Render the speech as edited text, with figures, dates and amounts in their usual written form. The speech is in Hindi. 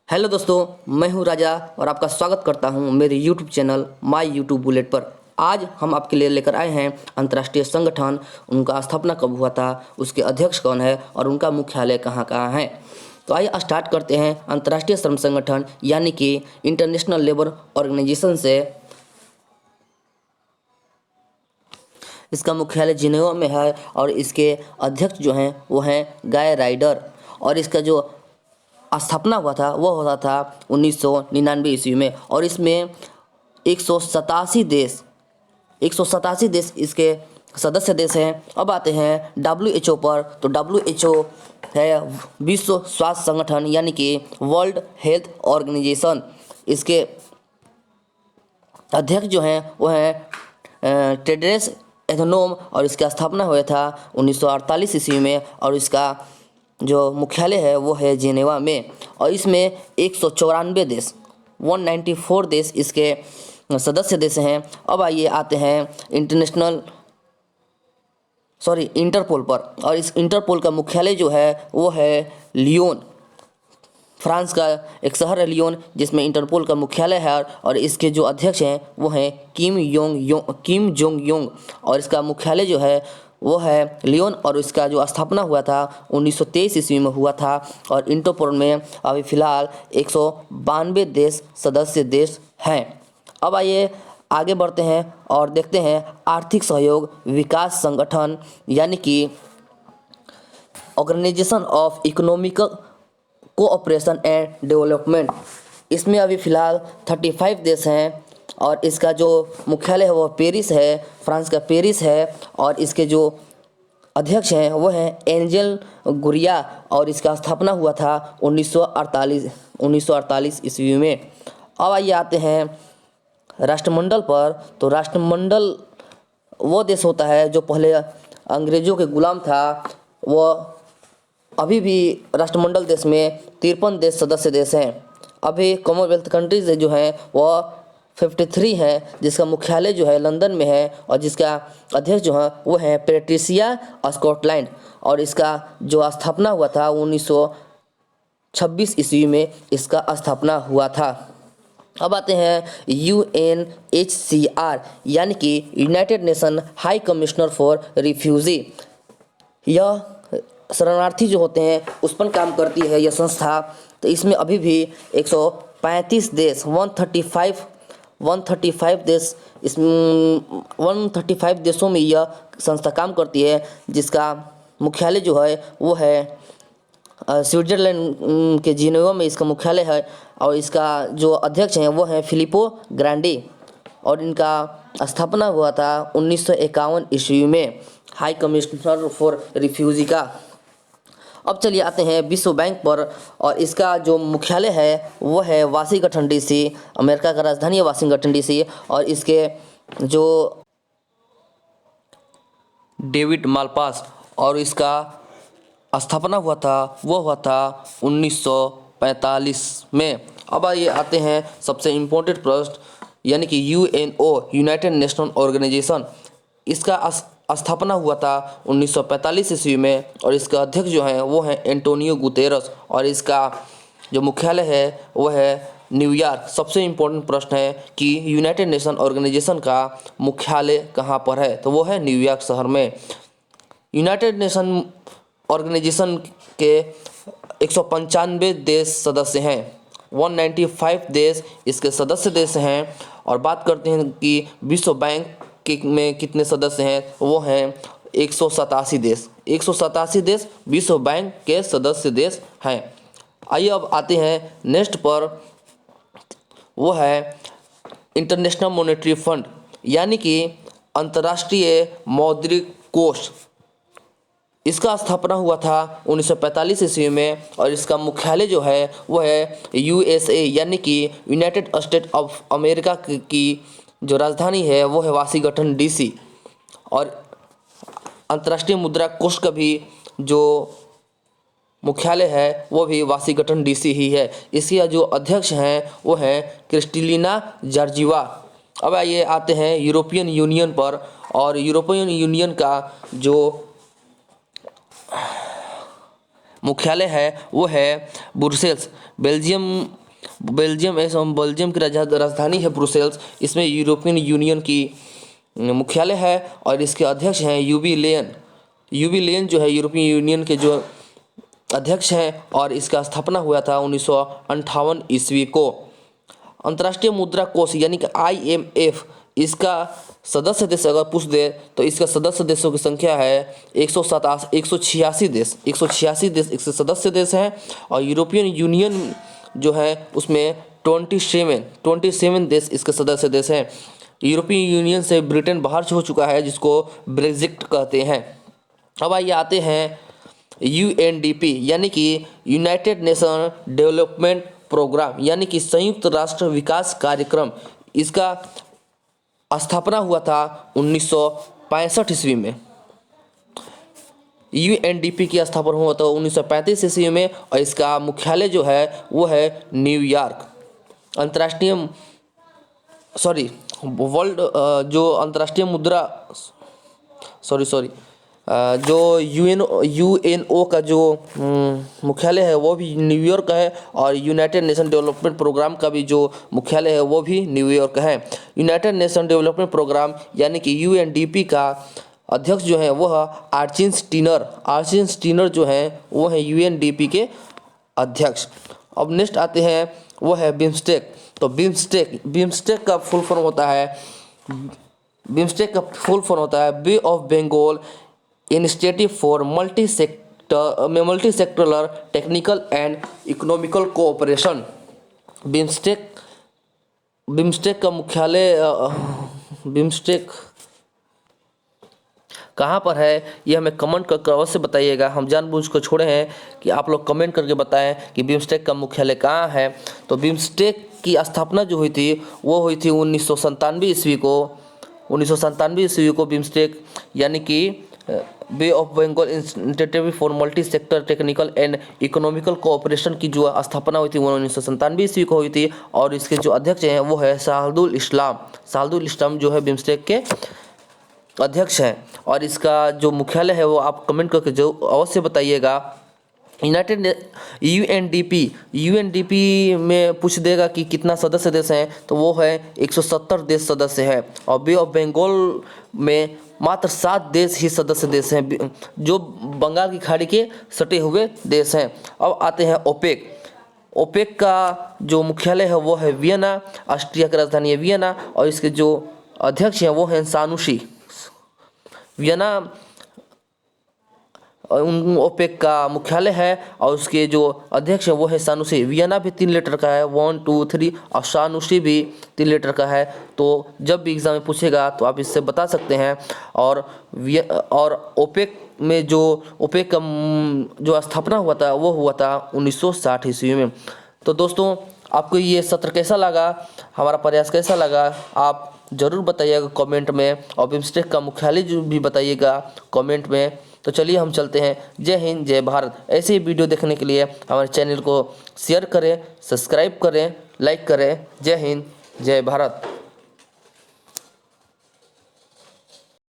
हेलो दोस्तों, मैं हूं राजा और आपका स्वागत करता हूं मेरे YouTube channel my YouTube bullet पर। आज हम आपके लिए लेकर आए हैं अंतर्राष्ट्रीय संगठन, उनका स्थापना कब हुआ था, उसके अध्यक्ष कौन है और उनका मुख्यालय कहाँ कहाँ है। तो आइए स्टार्ट करते हैं अंतर्राष्ट्रीय श्रम संगठन यानी कि इंटरनेशनल लेबर ऑर्गेनाइजेशन से। इसका मुख्यालय जिनेवा में है और इसके अध्यक्ष जो हैं वो हैं गाय राइडर। और इसका जो स्थापना हुआ था वो होता था 1999 ईस्वी में। और इसमें 187 देश इसके सदस्य देश हैं। अब आते हैं WHO पर। तो WHO है विश्व स्वास्थ्य संगठन यानी कि वर्ल्ड हेल्थ ऑर्गेनाइजेशन। इसके अध्यक्ष जो हैं वो हैं टेड्रस एधनोम और इसका स्थापना हुआ था 1948 ईस्वी में। और इसका जो मुख्यालय है वो है जिनेवा में। और इसमें 194 देश 194 देश इसके सदस्य देश हैं। अब आइए आते हैं इंटरपोल पर। और इस इंटरपोल का मुख्यालय जो है वो है लियोन। फ्रांस का एक शहर है लियोन, जिसमें इंटरपोल का मुख्यालय है। और इसके जो अध्यक्ष हैं वो हैं किम जोंग योंग। और इसका मुख्यालय जो है वो है लियोन। और इसका जो स्थापना हुआ था 1923 ईस्वी में हुआ था। और इंटरपोल में अभी फ़िलहाल 192 देश सदस्य देश हैं। अब आइए आगे बढ़ते हैं और देखते हैं आर्थिक सहयोग विकास संगठन यानी कि organisation of economic cooperation and development. इसमें अभी फ़िलहाल 35 देश हैं। और इसका जो मुख्यालय है वो पेरिस है, फ्रांस का पेरिस है। और इसके जो अध्यक्ष हैं वो हैं एंजेल गुरिया। और इसका स्थापना हुआ था 1948 ईस्वी में। अब आइए आते हैं राष्ट्रमंडल पर। तो राष्ट्रमंडल वो देश होता है जो पहले अंग्रेज़ों के गुलाम था। वो अभी भी राष्ट्रमंडल देश में 53 देश सदस्य देश हैं। अभी कॉमनवेल्थ कंट्रीज जो हैं वो 53 है, जिसका मुख्यालय जो है लंदन में है। और जिसका अध्यक्ष जो है वो है पैट्रिसिया स्कॉटलैंड। और इसका जो स्थापना हुआ था 1926 ईस्वी में इसका स्थापना हुआ था। अब आते हैं UNHCR यानी कि United nation high commissioner for refugee. यह शरणार्थी जो होते हैं उस पर काम करती है यह संस्था। तो इसमें अभी भी 135 देश 135 देश 135 देशों में यह संस्था काम करती है, जिसका मुख्यालय जो है वो है स्विट्ज़रलैंड के जिनेवा में इसका मुख्यालय है। और इसका जो अध्यक्ष हैं वो हैं फिलिपो ग्रांडी। और इनका स्थापना हुआ था 1951 ईस्वी में हाई कमिश्नर फॉर रिफ्यूजी का। अब चलिए आते हैं विश्व बैंक पर। और इसका जो मुख्यालय है वो है वाशिंगटन DC। अमेरिका का राजधानी है वाशिंगटन DC। और इसके जो डेविड मालपास और इसका स्थापना हुआ था वो हुआ था 1945 में। अब आइए आते हैं सबसे इम्पोर्टेंट प्रश्न यानी कि UNO यूनाइटेड नेशन ऑर्गेनाइजेशन। इसका स्थापना हुआ था 1945 ईस्वी में। और इसका अध्यक्ष जो हैं वो हैं एंटोनियो गुतेरस। और इसका जो मुख्यालय है वो है न्यूयॉर्क। सबसे इम्पोर्टेंट प्रश्न है कि यूनाइटेड नेशन ऑर्गेनाइजेशन का मुख्यालय कहाँ पर है, तो वो है न्यूयॉर्क शहर में। यूनाइटेड नेशन ऑर्गेनाइजेशन के 195 देश सदस्य हैं। 195 देश इसके सदस्य देश हैं। और बात करते हैं कि विश्व बैंक में कितने सदस्य हैं, वो हैं 187 देश। 187 देश विश्व बैंक के सदस्य देश हैं। आइए अब आते हैं नेक्स्ट पर, वो है इंटरनेशनल मॉनेटरी फंड यानी कि अंतर्राष्ट्रीय मौद्रिक कोष। इसका स्थापना हुआ था 1945 ईस्वी में। और इसका मुख्यालय जो है वो है USA यानी कि यूनाइटेड स्टेट ऑफ अमेरिका की जो राजधानी है वो है वाशिंगटन DC। और अंतर्राष्ट्रीय मुद्रा कोष का भी जो मुख्यालय है वो भी वाशिंगटन DC ही है। इसके जो अध्यक्ष हैं वो हैं क्रिस्टलिना जॉर्जिवा। अब आइए आते हैं यूरोपियन यूनियन पर। और यूरोपियन यूनियन का जो मुख्यालय है वो है ब्रुसेल्स। बेल्जियम की राजधानी है ब्रुसेल्स। इसमें यूरोपियन यूनियन की मुख्यालय है और इसके अध्यक्ष हैं यूवी लेन जो है यूरोपियन यूनियन के जो अध्यक्ष हैं और इसका स्थापना हुआ था 1958 ईस्वी को। अंतर्राष्ट्रीय मुद्रा कोष यानी कि IMF, इसका सदस्य देश अगर पूछ दे तो इसका सदस्य देशों की संख्या है 186 देश। 186 देश इसके सदस्य देश हैं और यूरोपियन यूनियन जो है उसमें 27 देश इसके सदस्य देश हैं। यूरोपियन यूनियन से ब्रिटेन बाहर हो चुका है जिसको ब्रेक्जिट कहते हैं। अब आइए आते हैं UNDP यानी कि यूनाइटेड नेशन डेवलपमेंट प्रोग्राम यानी कि संयुक्त राष्ट्र विकास कार्यक्रम। इसका स्थापना हुआ था 1965 ईस्वी में। UNDP की स्थापना हुआ था 1935 ईस्वी में और इसका मुख्यालय जो है वो है न्यूयॉर्क। वर्ल्ड जो अंतर्राष्ट्रीय मुद्रा जो UNO का जो मुख्यालय है वो भी न्यूयॉर्क है और यूनाइटेड नेशन डेवलपमेंट प्रोग्राम का भी जो मुख्यालय है वो भी न्यूयॉर्क है। यूनाइटेड नेशन डेवलपमेंट प्रोग्राम यानी कि UNDP का अध्यक्ष जो है वह आर्चिन स्टीनर जो है वो है UNDP के अध्यक्ष। अब नेक्स्ट आते हैं वो है बिम्स्टेक। तो बिम्स्टेक का फुल फॉर्म होता है Bay of Bengal initiative for multi sectoral technical and economical cooperation. BIMSTEC का मुख्यालय बिम्स्टेक कहाँ पर है ये हमें कमेंट करके अवश्य बताइएगा। हम जानबूझ कर छोड़े हैं कि आप लोग कमेंट करके बताएं कि बिम्स्टेक का मुख्यालय कहाँ है। तो बिम्स्टेक की स्थापना जो हुई थी वो हुई थी 1997 ईस्वी को। बिम्स्टेक यानी कि Bay of Bengal initiative for multi sector technical and economical cooperation की जो स्थापना हुई थी वो 1997 ईस्वी को हुई थी और इसके जो अध्यक्ष हैं वो है शाहदुल इस्लाम जो है बिम्स्टेक के अध्यक्ष हैं। और इसका जो मुख्यालय है वो आप कमेंट करके जो अवश्य बताइएगा। UNDP में पूछ देगा कि कितना सदस्य देश हैं तो वो है 170 देश सदस्य है और बे ऑफ बंगाल में मात्र 7 देश ही सदस्य देश हैं जो बंगाल की खाड़ी के सटे हुए देश हैं। अब आते हैं ओपेक का जो मुख्यालय है वो है वियना। ऑस्ट्रिया की राजधानी है वियना और इसके जो अध्यक्ष हैं वो हैं सानुसी। वियना ओपेक का मुख्यालय है और उसके जो अध्यक्ष है वो है सानुसी। वियना भी 3 लेटर का है 1 2 3 और सानुसी भी 3 लेटर का है। तो जब भी एग्जाम में पूछेगा तो आप इससे बता सकते हैं। और ओपेक में जो ओपेक का जो स्थापना हुआ था वो हुआ था 1960 ईस्वी में। तो दोस्तों आपको ये सत्र कैसा लगा, हमारा प्रयास कैसा लगा, आप ज़रूर बताइएगा कमेंट में और बिम्स्टेक का मुख्यालय जो भी बताइएगा कमेंट में। तो चलिए हम चलते हैं। जय हिंद जय भारत। ऐसे ही वीडियो देखने के लिए हमारे चैनल को शेयर करें, सब्सक्राइब करें, लाइक करें। जय हिंद जय भारत।